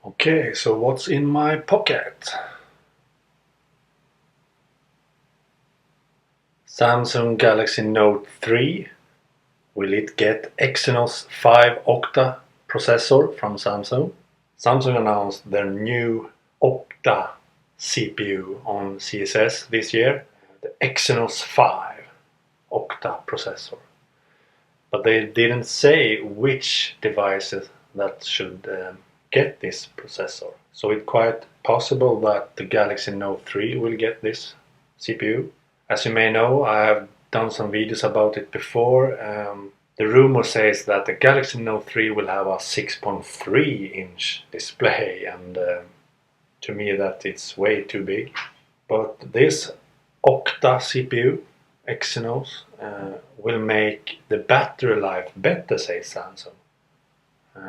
Okay, so what's in my pocket? Samsung Galaxy Note 3. Will it get Exynos 5 Octa processor from Samsung? Samsung announced their new Octa CPU on CES this year, the Exynos 5 Octa processor. But they didn't say which devices that should get this processor. So it's quite possible that the Galaxy Note 3 will get this CPU. As you may know, I have done some videos about it before. The rumor says that the Galaxy Note 3 will have a 6.3 inch display, and to me that it's way too big. But this Octa CPU, Exynos, will make the battery life better, says Samsung.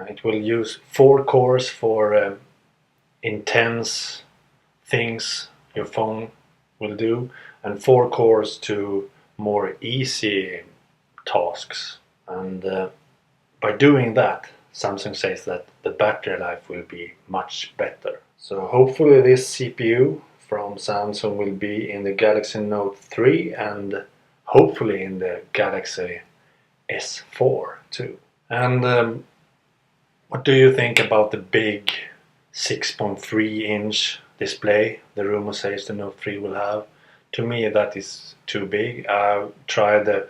It will use 4 cores for intense things your phone will do, and 4 cores to more easy tasks. And by doing that, Samsung says that the battery life will be much better. So hopefully this CPU from Samsung will be in the Galaxy Note 3 and hopefully in the Galaxy S4 too. And what do you think about the big 6.3 inch display the rumor says the Note 3 will have? To me that is too big. I've tried the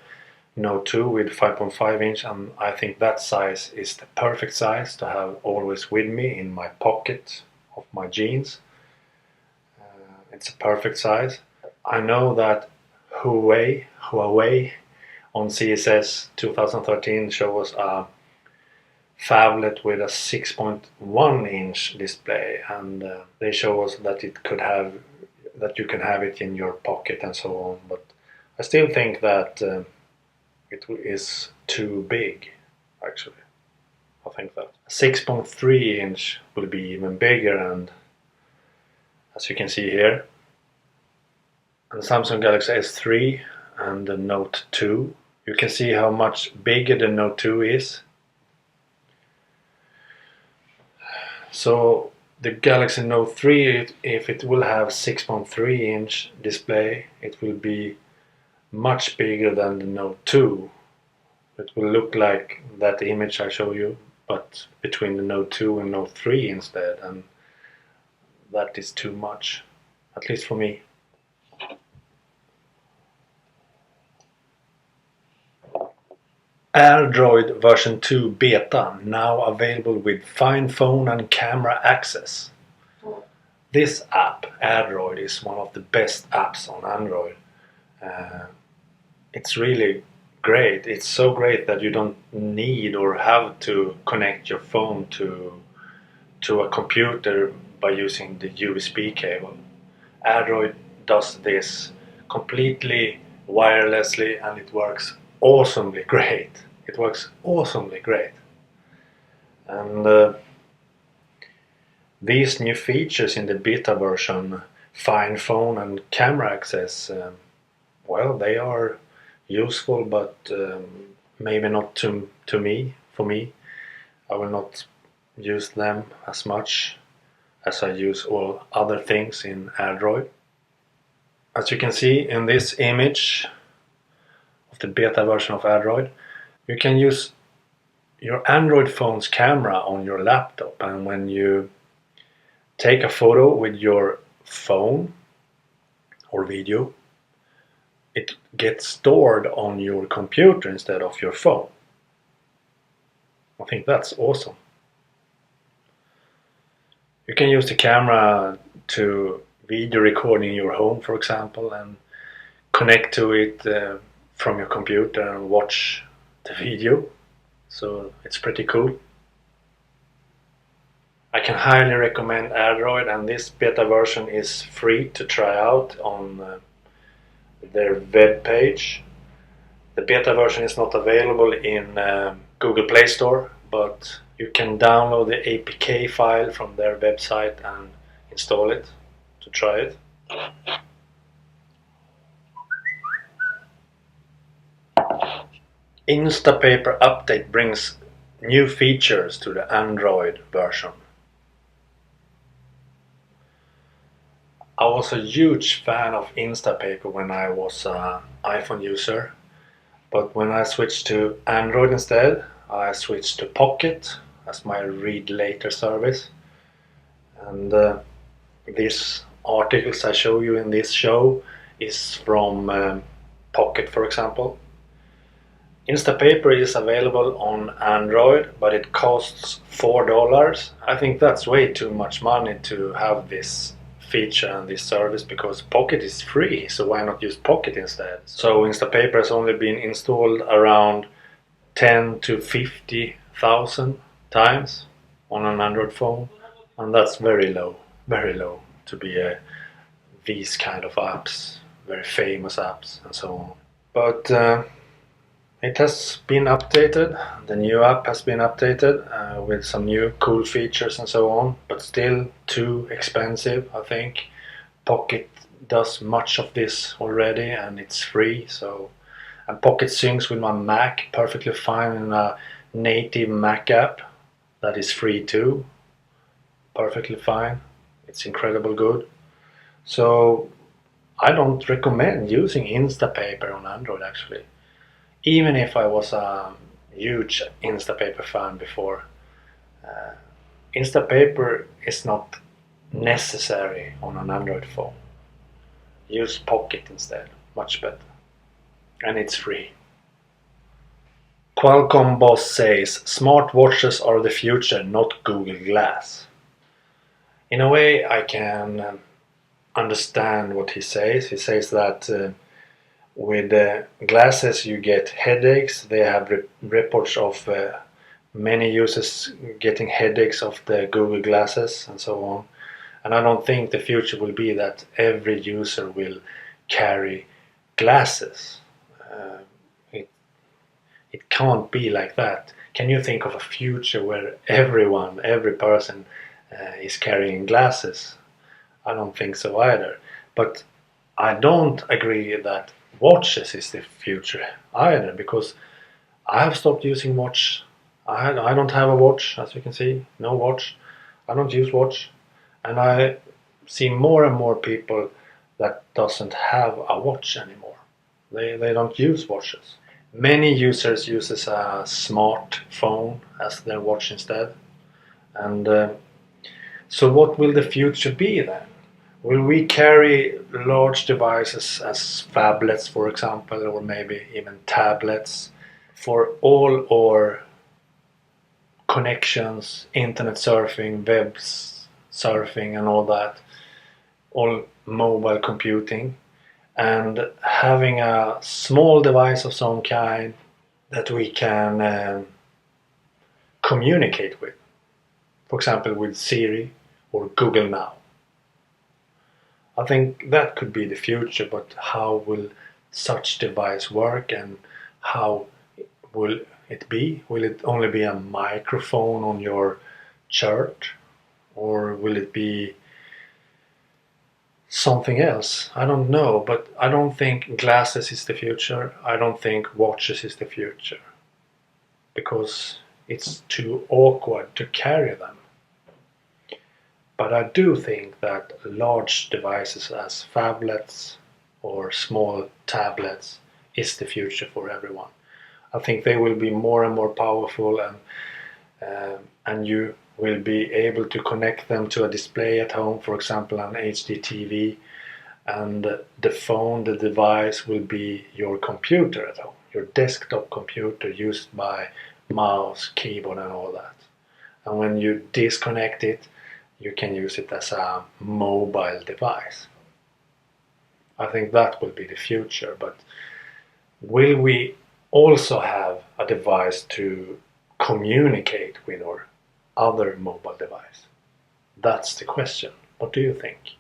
Note 2 with 5.5 inch and I think that size is the perfect size to have always with me in my pocket of my jeans. It's a perfect size. I know that Huawei on CES 2013 showed us a phablet with a 6.1 inch display, and they show us that you can have it in your pocket and so on, but I still think that it is too big. Actually, I think that 6.3 inch will be even bigger, and as you can see here, and Samsung Galaxy S3 and the Note 2, you can see how much bigger the Note 2 is. So the Galaxy Note 3, if it will have 6.3 inch display, it will be much bigger than the Note 2. It will look like that image I show you, but between the Note 2 and Note 3 instead, and that is too much, at least for me. Airdroid version 2 beta now available with Find Phone and camera access. This app, Airdroid, is one of the best apps on Android. It's really great. It's so great that you don't need or have to connect your phone to a computer by using the USB cable. Airdroid does this completely wirelessly and it works awesomely great. It works awesomely great. And these new features in the beta version, Find Phone and camera access, well, they are useful, but maybe not to me. For me, I will not use them as much as I use all other things in Airdroid. As you can see in this image of the beta version of Airdroid, you can use your Android phone's camera on your laptop, and when you take a photo with your phone or video, it gets stored on your computer instead of your phone. I think that's awesome. You can use the camera to video recording your home, for example, and connect to it from your computer and watch the video. So it's pretty cool. I can highly recommend Airdroid, and this beta version is free to try out on their web page. The beta version is not available in Google Play Store, but you can download the APK file from their website and install it to try it. Instapaper update brings new features to the Android version. I was a huge fan of Instapaper when I was an iPhone user, but when I switched to Android instead, I switched to Pocket as my read later service. And these articles I show you in this show is from Pocket, for example. Instapaper is available on Android, but it costs $4. I think that's way too much money to have this feature and this service, because Pocket is free, so why not use Pocket instead? So Instapaper has only been installed around 10 to 50,000 times on an Android phone, and that's very low to be these kind of apps, very famous apps and so on. But it has been updated, the new app has been updated with some new cool features and so on, but still too expensive, I think. Pocket does much of this already and it's free, so, and Pocket syncs with my Mac perfectly fine in a native Mac app that is free too, perfectly fine. It's incredibly good. So I don't recommend using Instapaper on Android actually. Even if I was a huge Instapaper fan before, Instapaper is not necessary on an Android phone. Use Pocket instead, much better. And it's free. Qualcomm boss says smartwatches are the future, not Google Glass. In a way I can understand what he says. He says that with glasses you get headaches. They have reports of many users getting headaches of the Google glasses and so on. And I don't think the future will be that every user will carry glasses. It can't be like that. Can you think of a future where every person is carrying glasses? I don't think so either. But I don't agree that watches is the future either, because I have stopped using watch. I don't have a watch, as you can see, no watch. I don't use watch, and I see more and more people that doesn't have a watch anymore. They don't use watches. Many users uses a smartphone as their watch instead. And so what will the future be then? Will we carry large devices as phablets, for example, or maybe even tablets for all our connections, internet surfing, web surfing and all that, all mobile computing, and having a small device of some kind that we can communicate with, for example with Siri or Google Now? I think that could be the future, but how will such device work and how will it be? Will it only be a microphone on your shirt, or will it be something else? I don't know, but I don't think glasses is the future. I don't think watches is the future, because it's too awkward to carry them. But I do think that large devices as phablets or small tablets is the future for everyone. I think they will be more and more powerful, and you will be able to connect them to a display at home, for example an HD TV, and the phone, the device, will be your computer at home, your desktop computer used by mouse, keyboard and all that. And when you disconnect it, you can use it as a mobile device. I think that will be the future, but will we also have a device to communicate with our other mobile device? That's the question. What do you think?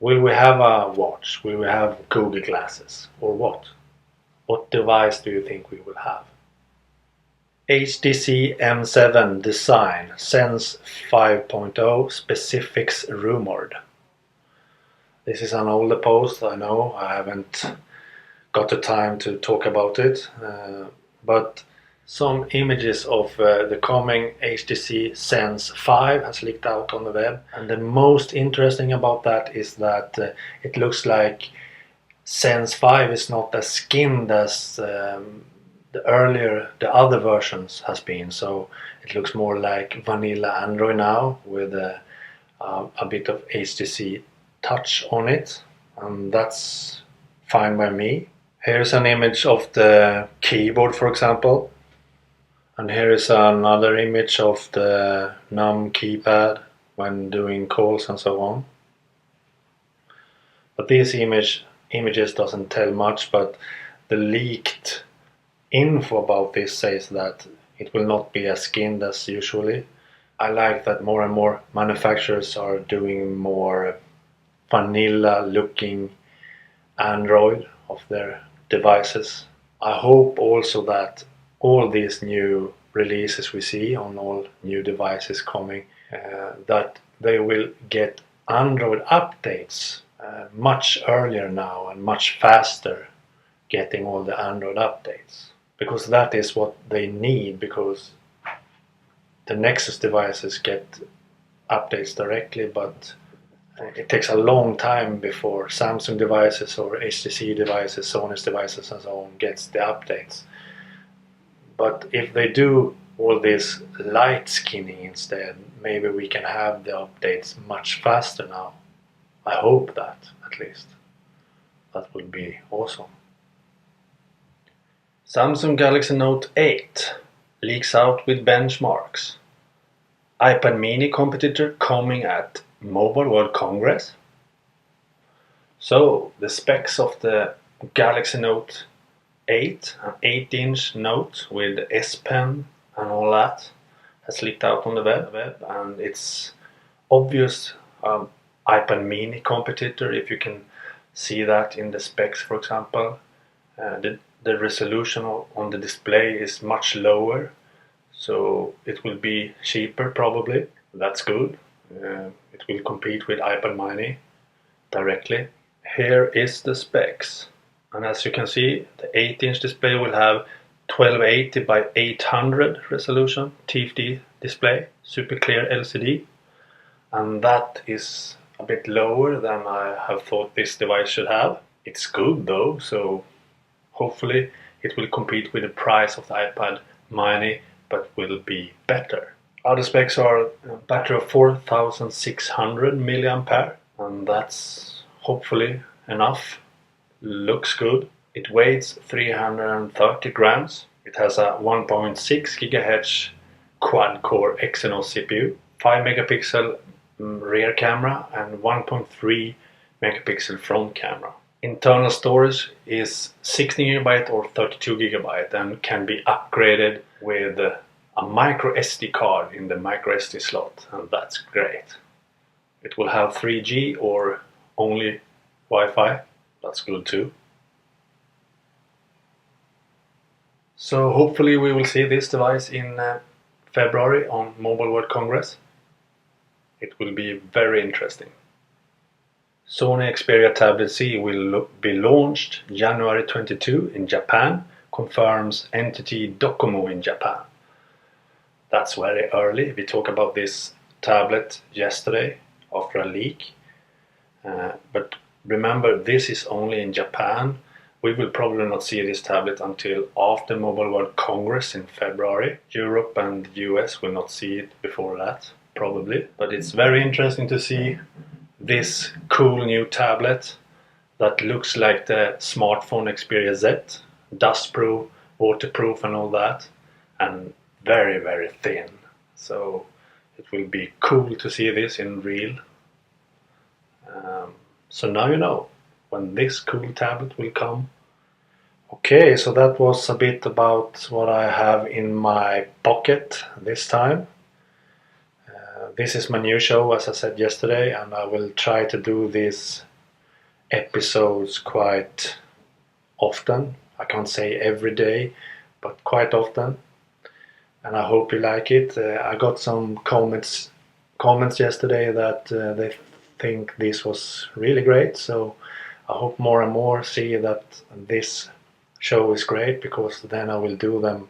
Will we have a watch? Will we have Google glasses? Or what? What device do you think we will have? HTC M7 design, Sense 5.0, specifics rumored. This is an older post, I know. I haven't got the time to talk about it, but Some images of the coming HTC Sense 5 has leaked out on the web, and the most interesting about that is that it looks like Sense 5 is not as skinned as the other versions has been, so it looks more like vanilla Android now with a bit of HTC touch on it, and that's fine by me. Here's an image of the keyboard, for example. And here is another image of the num keypad when doing calls and so on. But these images doesn't tell much, but the leaked info about this says that it will not be as skinned as usually. I like that more and more manufacturers are doing more vanilla looking Android of their devices. I hope also that all these new releases we see on all new devices coming, that they will get Android updates much earlier now and much faster, getting all the Android updates, because that is what they need, because the Nexus devices get updates directly, but it takes a long time before Samsung devices or HTC devices, Sony's devices and so on gets the updates. But if they do all this light skinning instead, maybe we can have the updates much faster now. I hope that, at least. That would be awesome. Samsung Galaxy Note 8 leaks out with benchmarks. iPad mini competitor coming at Mobile World Congress. So, the specs of the Galaxy Note 8, an 8-inch Note with S Pen and all that, has leaked out on the web, and it's obvious iPad mini competitor, if you can see that in the specs, for example. The resolution on the display is much lower, so it will be cheaper probably. That's good. It will compete with iPad mini directly. Here is the specs. And as you can see, the 8-inch display will have 1280 by 800 resolution TFT display, super clear LCD, and that is a bit lower than I have thought this device should have. It's good though, so hopefully it will compete with the price of the iPad mini, but will be better. Other specs are a battery of 4600 mAh, and that's hopefully enough. Looks good. It weighs 330 grams. It has a 1.6 GHz quad-core Exynos CPU, 5 megapixel rear camera and 1.3 megapixel front camera. Internal storage is 16 GB or 32 GB and can be upgraded with a micro SD card in the micro SD slot, and that's great. It will have 3G or only Wi-Fi. That's good too. So hopefully we will see this device in February on Mobile World Congress. It will be very interesting. Sony Xperia Tablet Z will be launched January 22 in Japan, confirms entity DoCoMo in Japan. That's very early. We talked about this tablet yesterday after a leak. But remember, this is only in Japan. We will probably not see this tablet until after Mobile World Congress in February. Europe and the US will not see it before that, probably. But it's very interesting to see this cool new tablet that looks like the smartphone Xperia Z, dustproof, waterproof and all that, and very, very thin. So it will be cool to see this in real. So now you know when this cool tablet will come. Okay, so that was a bit about what I have in my pocket this time. This is my new show, as I said yesterday, and I will try to do these episodes quite often. I can't say every day, but quite often. And I hope you like it. I got some comments yesterday that they think this was really great, so I hope more and more see that this show is great, because then I will do them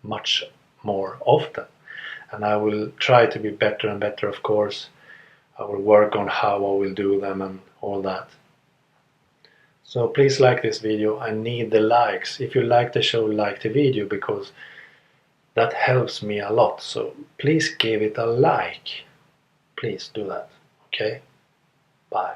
much more often. And I will try to be better and better, of course. I will work on how I will do them and all that. So please like this video. I need the likes. If you like the show, like the video, because that helps me a lot. So please give it a like. Please do that. Okay? Bye.